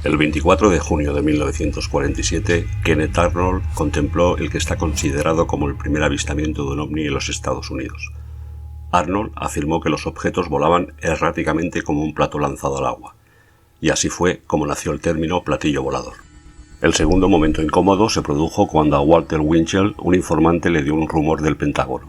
El 24 de junio de 1947, Kenneth Arnold contempló el que está considerado como el primer avistamiento de un ovni en los Estados Unidos. Arnold afirmó que los objetos volaban erráticamente como un plato lanzado al agua, y así fue como nació el término platillo volador. El segundo momento incómodo se produjo cuando a Walter Winchell, un informante, le dio un rumor del Pentágono,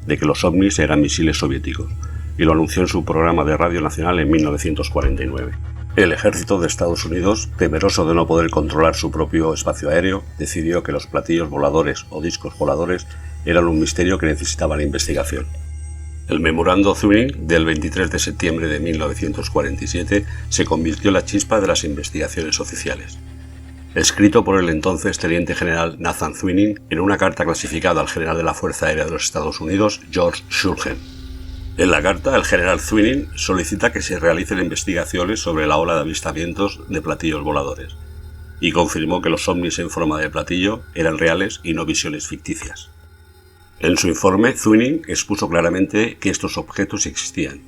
de que los ovnis eran misiles soviéticos, y lo anunció en su programa de radio nacional en 1949. El ejército de Estados Unidos, temeroso de no poder controlar su propio espacio aéreo, decidió que los platillos voladores o discos voladores eran un misterio que necesitaban investigación. El memorando Thuning del 23 de septiembre de 1947 se convirtió en la chispa de las investigaciones oficiales. Escrito por el entonces teniente general Nathan Thuning en una carta clasificada al general de la Fuerza Aérea de los Estados Unidos, George Shulgin. En la carta, el general Thuning solicita que se realicen investigaciones sobre la ola de avistamientos de platillos voladores y confirmó que los ovnis en forma de platillo eran reales y no visiones ficticias. En su informe, Thuning expuso claramente que estos objetos existían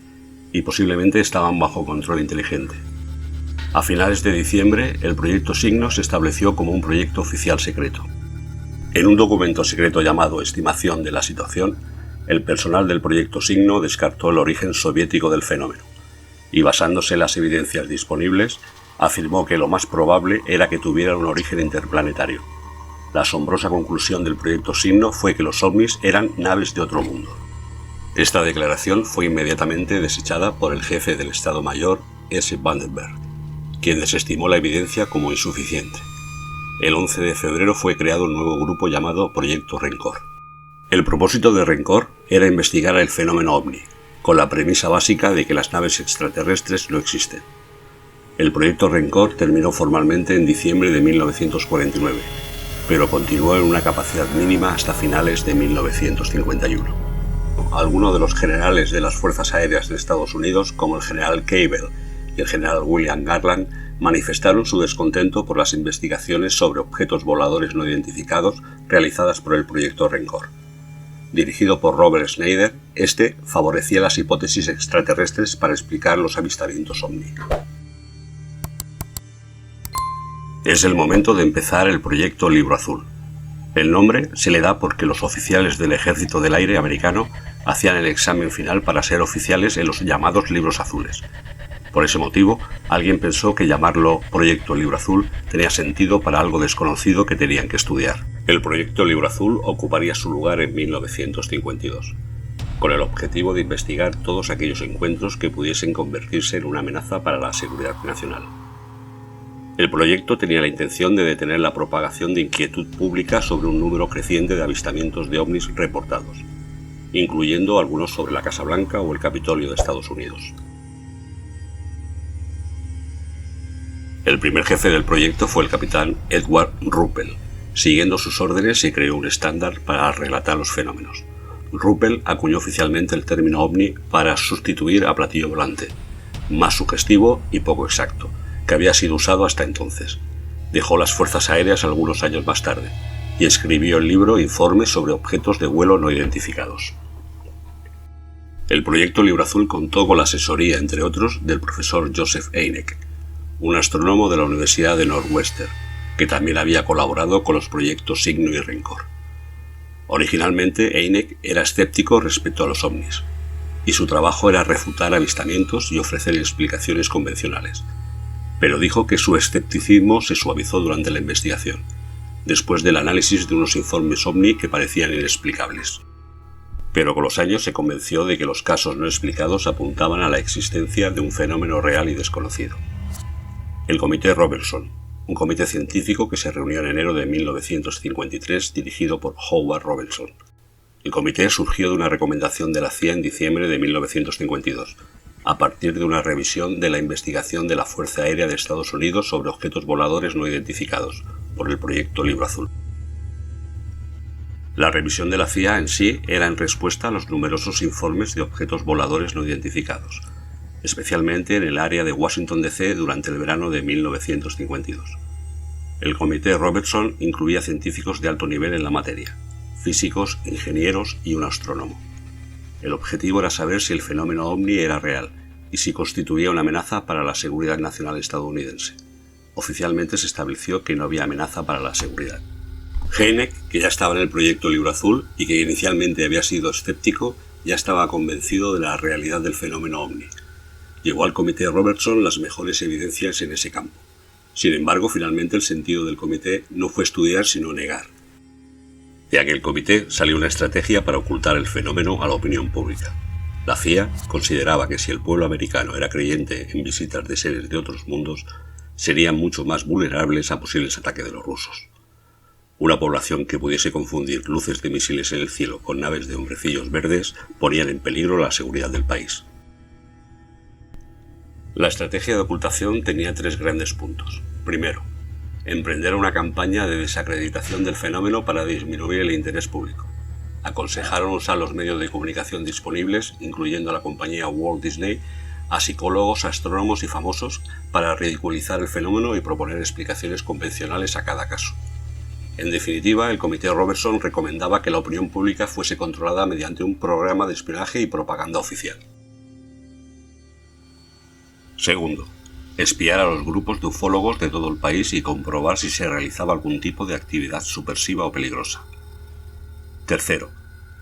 y posiblemente estaban bajo control inteligente. A finales de diciembre, el proyecto Signo se estableció como un proyecto oficial secreto. En un documento secreto llamado Estimación de la situación, el personal del proyecto Signo descartó el origen soviético del fenómeno y, basándose en las evidencias disponibles, afirmó que lo más probable era que tuviera un origen interplanetario. La asombrosa conclusión del proyecto Signo fue que los ovnis eran naves de otro mundo. Esta declaración fue inmediatamente desechada por el jefe del Estado Mayor, S. Vandenberg, quien desestimó la evidencia como insuficiente. El 11 de febrero fue creado un nuevo grupo llamado Proyecto Rencor. El propósito de Rencor era investigar el fenómeno ovni, con la premisa básica de que las naves extraterrestres no existen. El proyecto Rencor terminó formalmente en diciembre de 1949, pero continuó en una capacidad mínima hasta finales de 1951. Algunos de los generales de las Fuerzas Aéreas de Estados Unidos, como el general Cable y el general William Garland, manifestaron su descontento por las investigaciones sobre objetos voladores no identificados realizadas por el proyecto Rencor. Dirigido por Robert Schneider, este favorecía las hipótesis extraterrestres para explicar los avistamientos ovni. Es el momento de empezar el proyecto Libro Azul. El nombre se le da porque los oficiales del Ejército del Aire americano hacían el examen final para ser oficiales en los llamados libros azules. Por ese motivo, alguien pensó que llamarlo Proyecto Libro Azul tenía sentido para algo desconocido que tenían que estudiar. El Proyecto Libro Azul ocuparía su lugar en 1952, con el objetivo de investigar todos aquellos encuentros que pudiesen convertirse en una amenaza para la seguridad nacional. El proyecto tenía la intención de detener la propagación de inquietud pública sobre un número creciente de avistamientos de ovnis reportados, incluyendo algunos sobre la Casa Blanca o el Capitolio de Estados Unidos. El primer jefe del proyecto fue el capitán Edward Ruppel. Siguiendo sus órdenes se creó un estándar para relatar los fenómenos. Ruppel acuñó oficialmente el término ovni para sustituir a platillo volante, más sugestivo y poco exacto, que había sido usado hasta entonces. Dejó las Fuerzas Aéreas algunos años más tarde y escribió el libro Informes sobre objetos de vuelo no identificados. El proyecto Libro Azul contó con la asesoría, entre otros, del profesor Joseph Hynek, un astrónomo de la Universidad de Northwestern, que también había colaborado con los proyectos Signo y Rencor. Originalmente, Hynek era escéptico respecto a los ovnis, y su trabajo era refutar avistamientos y ofrecer explicaciones convencionales, pero dijo que su escepticismo se suavizó durante la investigación, después del análisis de unos informes ovni que parecían inexplicables. Pero con los años se convenció de que los casos no explicados apuntaban a la existencia de un fenómeno real y desconocido. El Comité Robertson, un comité científico que se reunió en enero de 1953 dirigido por Howard Robertson. El comité surgió de una recomendación de la CIA en diciembre de 1952, a partir de una revisión de la investigación de la Fuerza Aérea de Estados Unidos sobre objetos voladores no identificados, por el proyecto Libro Azul. La revisión de la CIA en sí era en respuesta a los numerosos informes de objetos voladores no identificados, especialmente en el área de Washington D.C. durante el verano de 1952. El Comité Robertson incluía científicos de alto nivel en la materia, físicos, ingenieros y un astrónomo. El objetivo era saber si el fenómeno ovni era real y si constituía una amenaza para la seguridad nacional estadounidense. oficialmente se estableció que no había amenaza para la seguridad. Hynek, que ya estaba en el proyecto Libro Azul y que inicialmente había sido escéptico, ya estaba convencido de la realidad del fenómeno OVNI. Llevó al comité Robertson las mejores evidencias en ese campo. Sin embargo, finalmente el sentido del comité no fue estudiar sino negar. De aquel comité salió una estrategia para ocultar el fenómeno a la opinión pública. La CIA consideraba que si el pueblo americano era creyente en visitas de seres de otros mundos, serían mucho más vulnerables a posibles ataques de los rusos. Una población que pudiese confundir luces de misiles en el cielo con naves de hombrecillos verdes ponían en peligro la seguridad del país. La estrategia de ocultación tenía 3 grandes puntos. Primero, emprender una campaña de desacreditación del fenómeno para disminuir el interés público. Aconsejaron usar los medios de comunicación disponibles, incluyendo a la compañía Walt Disney, a psicólogos, astrónomos y famosos para ridiculizar el fenómeno y proponer explicaciones convencionales a cada caso. En definitiva, el comité Robertson recomendaba que la opinión pública fuese controlada mediante un programa de espionaje y propaganda oficial. Segundo, espiar a los grupos de ufólogos de todo el país y comprobar si se realizaba algún tipo de actividad subversiva o peligrosa. Tercero,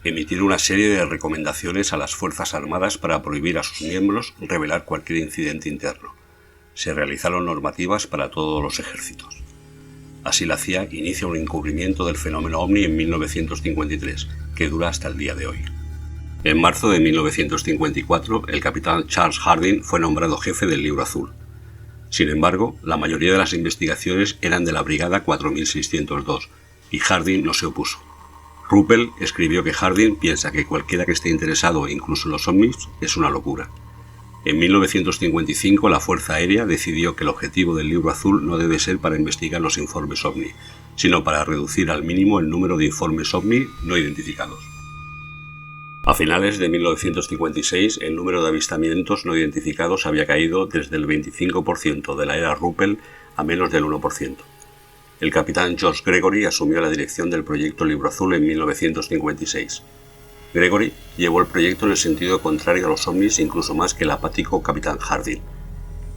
emitir una serie de recomendaciones a las Fuerzas Armadas para prohibir a sus miembros revelar cualquier incidente interno. Se realizaron normativas para todos los ejércitos. Así la CIA inicia un encubrimiento del fenómeno OVNI en 1953, que dura hasta el día de hoy. En marzo de 1954, el capitán Charles Harding fue nombrado jefe del Libro Azul. Sin embargo, la mayoría de las investigaciones eran de la Brigada 4602, y Harding no se opuso. Ruppel escribió que Harding piensa que cualquiera que esté interesado, incluso en los ovnis, es una locura. En 1955, la Fuerza Aérea decidió que el objetivo del Libro Azul no debe ser para investigar los informes OVNI, sino para reducir al mínimo el número de informes OVNI no identificados. A finales de 1956, el número de avistamientos no identificados había caído desde el 25% de la era Ruppel a menos del 1%. El capitán George Gregory asumió la dirección del proyecto Libro Azul en 1956. Gregory llevó el proyecto en el sentido contrario a los ovnis, incluso más que el apático capitán Harding.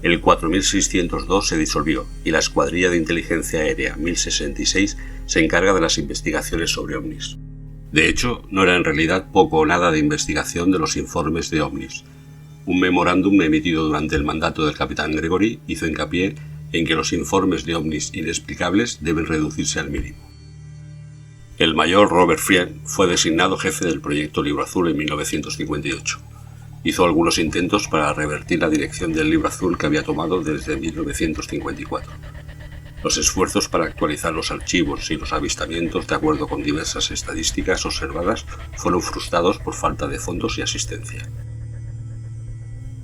El 4602 se disolvió y la Escuadrilla de Inteligencia Aérea 1066 se encarga de las investigaciones sobre ovnis. De hecho, no era en realidad poco o nada de investigación de los informes de ovnis. Un memorándum emitido durante el mandato del capitán Gregory hizo hincapié en que los informes de ovnis inexplicables deben reducirse al mínimo. El mayor Robert Friend fue designado jefe del proyecto Libro Azul en 1958. Hizo algunos intentos para revertir la dirección del Libro Azul que había tomado desde 1954. Los esfuerzos para actualizar los archivos y los avistamientos de acuerdo con diversas estadísticas observadas fueron frustrados por falta de fondos y asistencia.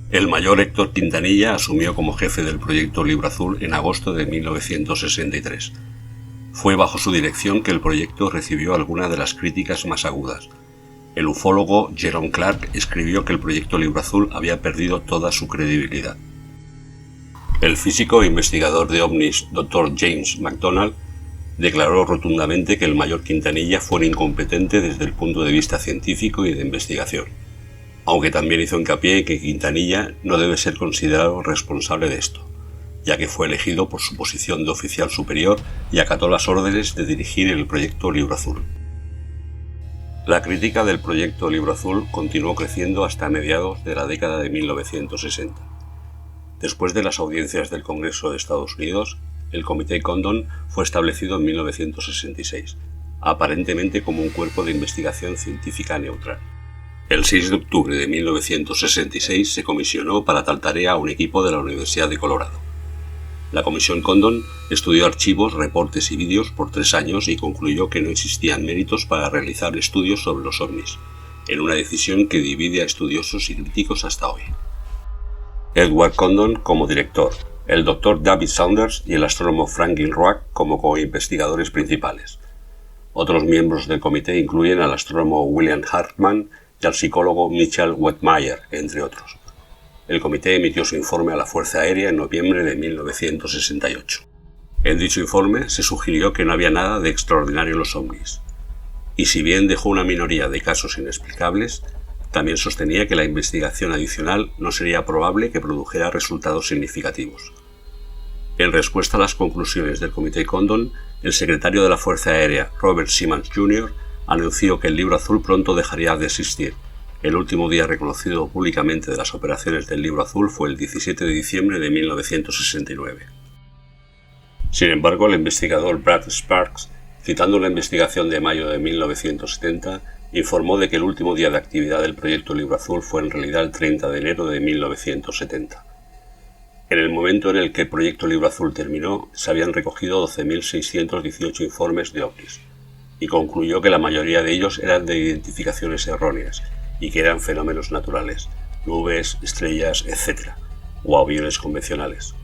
El mayor Héctor Quintanilla asumió como jefe del proyecto Libro Azul en agosto de 1963. Fue bajo su dirección que el proyecto recibió algunas de las críticas más agudas. El ufólogo Jerome Clark escribió que el proyecto Libro Azul había perdido toda su credibilidad. El físico e investigador de ovnis Dr. James McDonald declaró rotundamente que el mayor Quintanilla fue un incompetente desde el punto de vista científico y de investigación, aunque también hizo hincapié en que Quintanilla no debe ser considerado responsable de esto, ya que fue elegido por su posición de oficial superior y acató las órdenes de dirigir el proyecto Libro Azul. La crítica del proyecto Libro Azul continuó creciendo hasta mediados de la década de 1960. Después de las audiencias del Congreso de Estados Unidos, el Comité Condon fue establecido en 1966, aparentemente como un cuerpo de investigación científica neutral. El 6 de octubre de 1966 se comisionó para tal tarea a un equipo de la Universidad de Colorado. La Comisión Condon estudió archivos, reportes y vídeos por 3 años y concluyó que no existían méritos para realizar estudios sobre los ovnis, en una decisión que divide a estudiosos y críticos hasta hoy. Edward Condon como director, el Dr. David Saunders y el astrónomo Franklin Roark como co-investigadores principales. Otros miembros del comité incluyen al astrónomo William Hartmann y al psicólogo Michael Wettmeyer, entre otros. El comité emitió su informe a la Fuerza Aérea en noviembre de 1968. En dicho informe se sugirió que no había nada de extraordinario en los ovnis, y si bien dejó una minoría de casos inexplicables, también sostenía que la investigación adicional no sería probable que produjera resultados significativos. En respuesta a las conclusiones del Comité Condon, el secretario de la Fuerza Aérea, Robert Simmons Jr., anunció que el Libro Azul pronto dejaría de existir. El último día reconocido públicamente de las operaciones del Libro Azul fue el 17 de diciembre de 1969. Sin embargo, el investigador Brad Sparks, citando una investigación de mayo de 1970, informó de que el último día de actividad del proyecto Libro Azul fue en realidad el 30 de enero de 1970. En el momento en el que el proyecto Libro Azul terminó, se habían recogido 12.618 informes de ovnis, y concluyó que la mayoría de ellos eran de identificaciones erróneas y que eran fenómenos naturales, nubes, estrellas, etc., o aviones convencionales.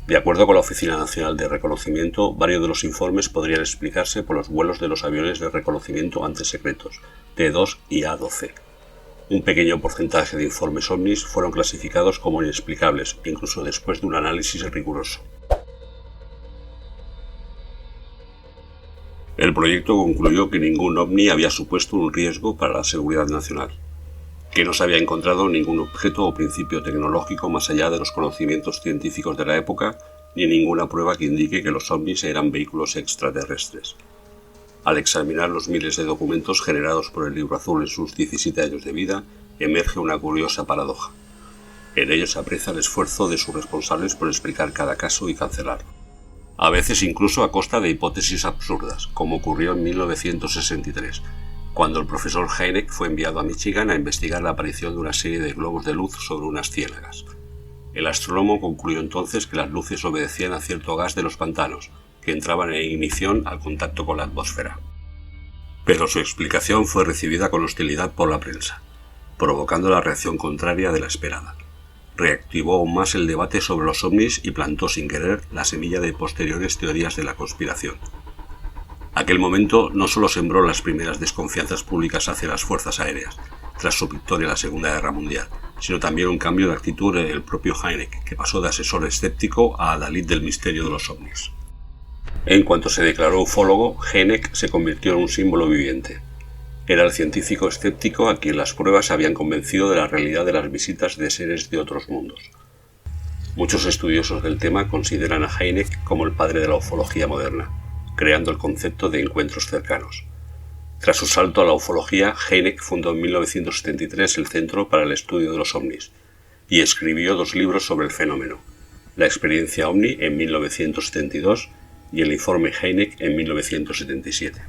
De acuerdo con la Oficina Nacional de Reconocimiento, varios de los informes podrían explicarse por los vuelos de los aviones de reconocimiento antes secretos, T-2 y A-12. Un pequeño porcentaje de informes ovnis fueron clasificados como inexplicables, incluso después de un análisis riguroso. El proyecto concluyó que ningún ovni había supuesto un riesgo para la seguridad nacional, que no se había encontrado ningún objeto o principio tecnológico más allá de los conocimientos científicos de la época, ni ninguna prueba que indique que los ovnis eran vehículos extraterrestres. Al examinar los miles de documentos generados por el Libro Azul en sus 17 años de vida, emerge una curiosa paradoja. En ellos se aprecia el esfuerzo de sus responsables por explicar cada caso y cancelarlo, a veces incluso a costa de hipótesis absurdas, como ocurrió en 1963, cuando el profesor Hynek fue enviado a Michigan a investigar la aparición de una serie de globos de luz sobre unas ciénagas. El astrónomo concluyó entonces que las luces obedecían a cierto gas de los pantanos, que entraban en ignición al contacto con la atmósfera. Pero su explicación fue recibida con hostilidad por la prensa, provocando la reacción contraria de la esperada. Reactivó aún más el debate sobre los ovnis y plantó sin querer la semilla de posteriores teorías de la conspiración. Aquel momento no solo sembró las primeras desconfianzas públicas hacia las fuerzas aéreas, tras su victoria en la Segunda Guerra Mundial, sino también un cambio de actitud en el propio Hynek, que pasó de asesor escéptico a adalid del misterio de los ovnis. En cuanto se declaró ufólogo, Hynek se convirtió en un símbolo viviente. Era el científico escéptico a quien las pruebas habían convencido de la realidad de las visitas de seres de otros mundos. Muchos estudiosos del tema consideran a Hynek como el padre de la ufología moderna, creando el concepto de encuentros cercanos. Tras su salto a la ufología, Hynek fundó en 1973 el Centro para el Estudio de los OVNIs y escribió 2 libros sobre el fenómeno: La experiencia OVNI en 1972 y el informe Hynek en 1977.